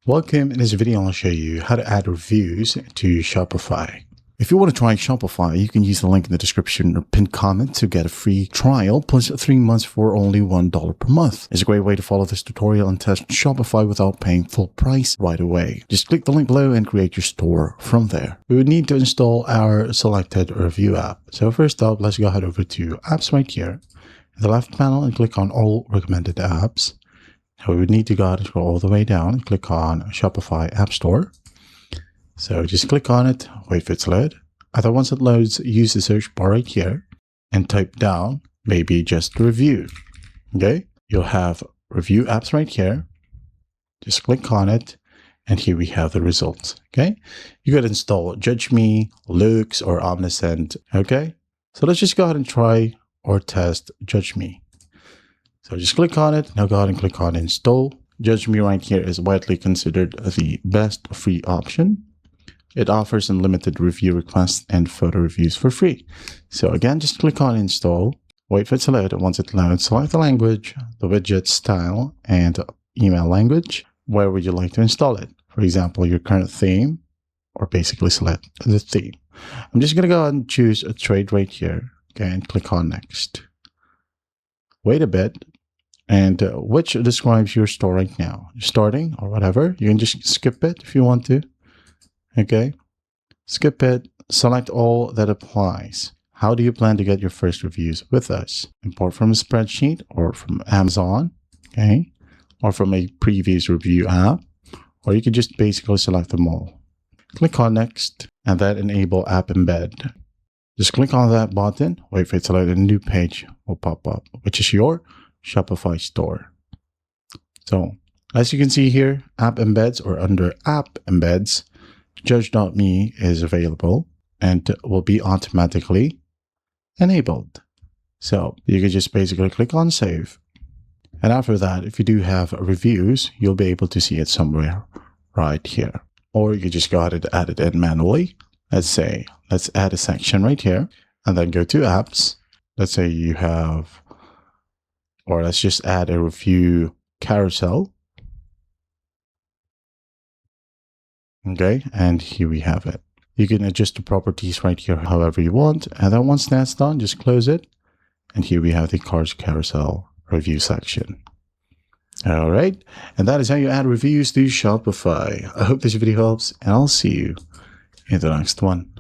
Welcome. In this video, I'll show you how to add reviews to Shopify. If you want to try Shopify, you can use the link in the description or pinned comment to get a free trial plus 3 months for only $1 per month. It's a great way to follow this tutorial and test Shopify without paying full price right away. Just click the link below and create your store from there. We would need to install our selected review app. So first up, let's go head over to apps right here. In the left panel and click on all recommended apps. Now we would need to go ahead and scroll all the way down and click on Shopify App Store. So just click on it, wait for it to load. Either once it loads, use the search bar right here and type down maybe just review. Okay, you'll have review apps right here. Just click on it, and here we have the results. Okay, you could install Judge Me, Lux, or Omniscient. Okay, so let's just go ahead and try or test Judge Me. So just click on it. Now go ahead and click on install. Judge Me right here is widely considered the best free option. It offers unlimited review requests and photo reviews for free. So again, just click on install, wait for it to load. Once it loads, select the language, the widget style, and email language. Where would you like to install it? For example, your current theme, or basically select the theme. I'm just going to go ahead and choose a trade right here. Okay, and click on next. Wait a bit, and which describes your store right now. You're starting or whatever. You can just skip it if you want to. Okay, skip it, select all that applies. How do you plan to get your first reviews with us? Import from a spreadsheet or from Amazon, okay, or from a previous review app, or you can just basically select them all. Click on next, and that enable app embed. Just click on that button, wait for it to load, and a new page will pop up, which is your Shopify store. So as you can see here, app embeds, or under app embeds, Judge.me is available and will be automatically enabled. So you can just basically click on save. And after that, if you do have reviews, you'll be able to see it somewhere right here. Or you can just go ahead and add it in manually. Let's add a section right here and then go to apps. Let's say you have, or let's just add a review carousel. Okay, and here we have it. You can adjust the properties right here however you want. And then once that's done, just close it. And here we have the cars carousel review section. All right, and that is how you add reviews to Shopify. I hope this video helps, and I'll see you in the next one.